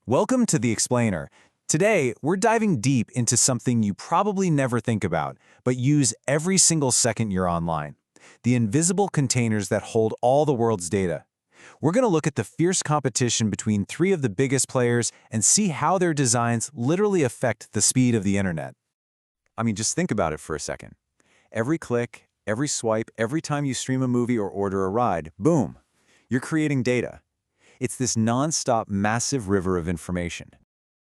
Welcome to the Explainer. Today, we're diving deep into something you probably never think about, but use every single second you're online. The invisible containers that hold all the world's data. We're going to look at the fierce competition between three of the biggest players and see how their designs literally affect the speed of the internet. I mean, just think about it for a second. Every click, every swipe, every time you stream a movie or order a ride, boom, you're creating data. It's this non-stop massive river of information.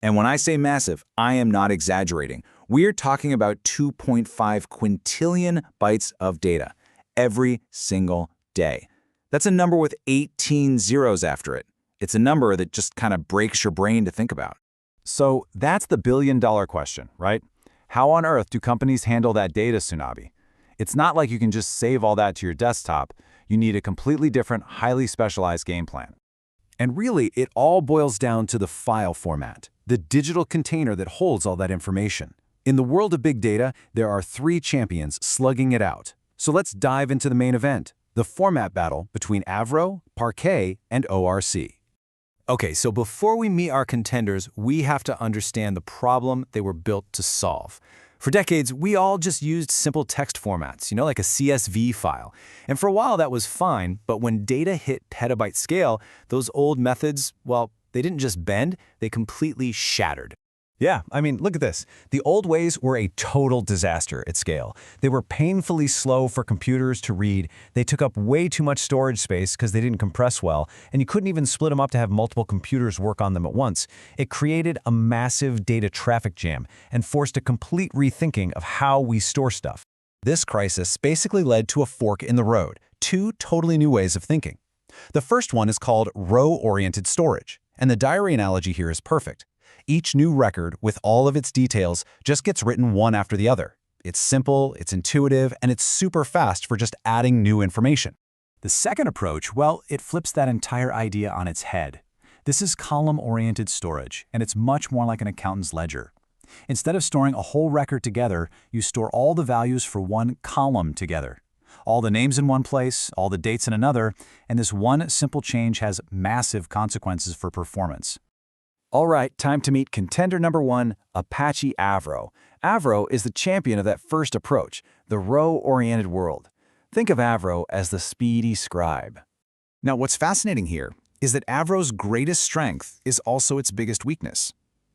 And when I say massive, I am not exaggerating. We're talking about 2.5 quintillion bytes of data every single day. That's a number with 18 zeros after it. It's a number that just kind of breaks your brain to think about. So that's the billion-dollar question, right? How on earth do companies handle that data tsunami? It's not like you can just save all that to your desktop. You need a completely different, highly specialized game plan. And really, it all boils down to the file format, the digital container that holds all that information. In the world of big data, there are three champions slugging it out. So let's dive into the main event, the format battle between Avro, Parquet, and ORC. Okay, so before we meet our contenders, we have to understand the problem they were built to solve. For decades, we all just used simple text formats, like a CSV file. And for a while, that was fine, but when data hit petabyte scale, those old methods, well, they didn't just bend, they completely shattered. Yeah, I mean, look at this. The old ways were a total disaster at scale. They were painfully slow for computers to read. They took up way too much storage space because they didn't compress well, and you couldn't even split them up to have multiple computers work on them at once. It created a massive data traffic jam and forced a complete rethinking of how we store stuff. This crisis basically led to a fork in the road, two totally new ways of thinking. The first one is called row-oriented storage, and the diary analogy here is perfect. Each new record, with all of its details, just gets written one after the other. It's simple, it's intuitive, and it's super fast for just adding new information. The second approach, well, it flips that entire idea on its head. This is column-oriented storage, and it's much more like an accountant's ledger. Instead of storing a whole record together, you store all the values for one column together. All the names in one place, all the dates in another, and this one simple change has massive consequences for performance. All right, time to meet contender number one, Apache Avro. Avro is the champion of that first approach, the row-oriented world. Think of Avro as the speedy scribe. Now, what's fascinating here is that Avro's greatest strength is also its biggest weakness.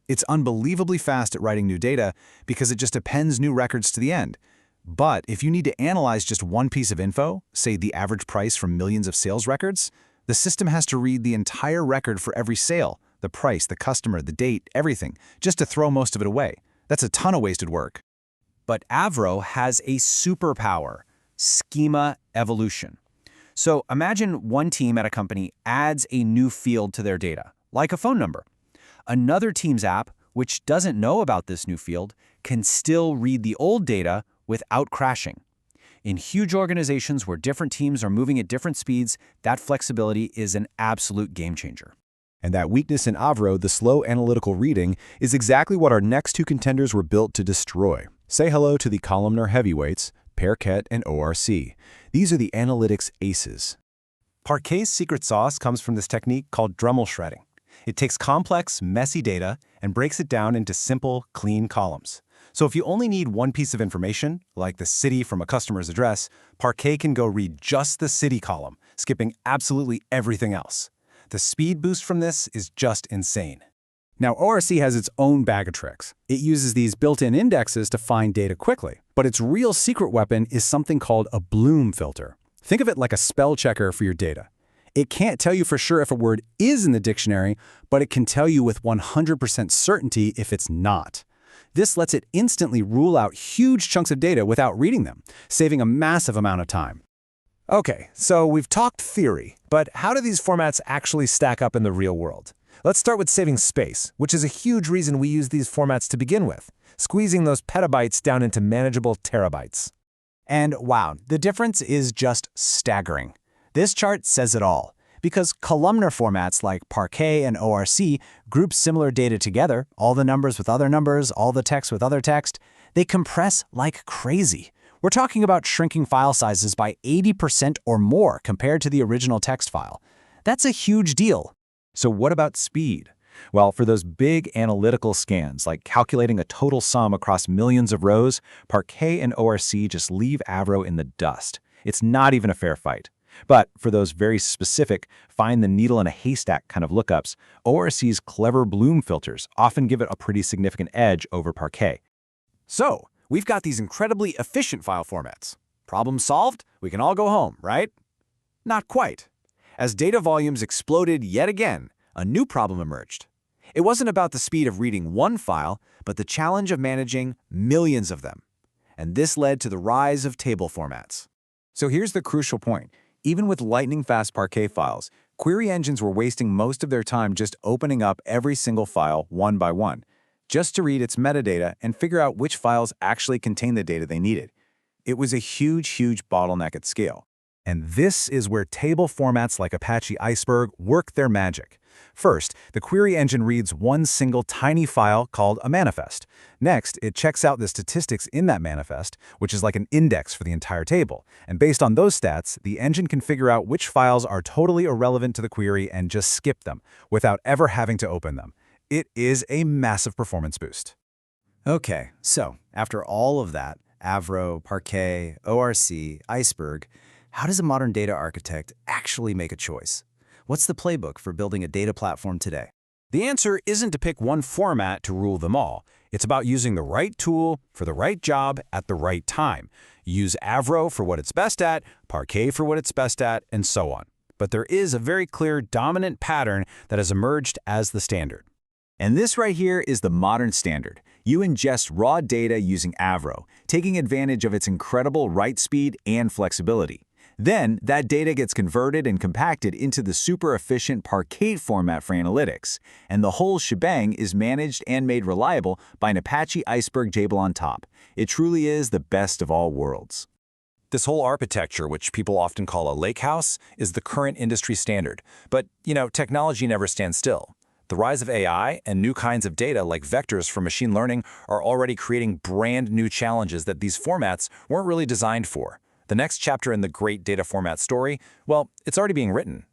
It's unbelievably fast at writing new data because it just appends new records to the end. But if you need to analyze just one piece of info, say the average price from millions of sales records, the system has to read the entire record for every sale, the price, the customer, the date, everything, just to throw most of it away. That's a ton of wasted work. But Avro has a superpower, schema evolution. So imagine one team at a company adds a new field to their data, like a phone number. Another team's app, which doesn't know about this new field, can still read the old data without crashing. In huge organizations where different teams are moving at different speeds, that flexibility is an absolute game changer. And that weakness in Avro, the slow analytical reading, is exactly what our next two contenders were built to destroy. Say hello to the columnar heavyweights, Parquet and ORC. These are the analytics aces. Parquet's secret sauce comes from this technique called Dremel shredding. It takes complex, messy data and breaks it down into simple, clean columns. So if you only need one piece of information, like the city from a customer's address, Parquet can go read just the city column, skipping absolutely everything else. The speed boost from this is just insane. Now, ORC has its own bag of tricks. It uses these built-in indexes to find data quickly, but its real secret weapon is something called a Bloom filter. Think of it like a spell checker for your data. It can't tell you for sure if a word is in the dictionary, but it can tell you with 100% certainty if it's not. This lets it instantly rule out huge chunks of data without reading them, saving a massive amount of time. Okay, so we've talked theory, but how do these formats actually stack up in the real world? Let's start with saving space, which is a huge reason we use these formats to begin with, squeezing those petabytes down into manageable terabytes. And wow, the difference is just staggering. This chart says it all, because columnar formats like Parquet and ORC group similar data together, all the numbers with other numbers, all the text with other text, they compress like crazy. We're talking about shrinking file sizes by 80% or more compared to the original text file. That's a huge deal. So what about speed? Well, for those big analytical scans, like calculating a total sum across millions of rows, Parquet and ORC just leave Avro in the dust. It's not even a fair fight. But for those very specific, find the needle in a haystack kind of lookups, ORC's clever Bloom filters often give it a pretty significant edge over Parquet. So, we've got these incredibly efficient file formats. Problem solved, we can all go home, right? Not quite. As data volumes exploded yet again, a new problem emerged. It wasn't about the speed of reading one file, but the challenge of managing millions of them. And this led to the rise of table formats. So here's the crucial point. Even with lightning-fast Parquet files, query engines were wasting most of their time just opening up every single file one by one, just to read its metadata and figure out which files actually contain the data they needed. It was a huge bottleneck at scale. And this is where table formats like Apache Iceberg work their magic. First, the query engine reads one single tiny file called a manifest. Next, it checks out the statistics in that manifest, which is like an index for the entire table. And based on those stats, the engine can figure out which files are totally irrelevant to the query and just skip them, without ever having to open them. It is a massive performance boost. Okay, so after all of that, Avro, Parquet, ORC, Iceberg, how does a modern data architect actually make a choice? What's the playbook for building a data platform today? The answer isn't to pick one format to rule them all. It's about using the right tool for the right job at the right time. Use Avro for what it's best at, Parquet for what it's best at, and so on. But there is a very clear dominant pattern that has emerged as the standard. And this right here is the modern standard. You ingest raw data using Avro, taking advantage of its incredible write speed and flexibility. Then, that data gets converted and compacted into the super efficient Parquet format for analytics, and the whole shebang is managed and made reliable by an Apache Iceberg table on top. It truly is the best of all worlds. This whole architecture, which people often call a lakehouse, is the current industry standard. But, technology never stands still. The rise of AI and new kinds of data like vectors for machine learning are already creating brand new challenges that these formats weren't really designed for. The next chapter in the great data format story, well, it's already being written.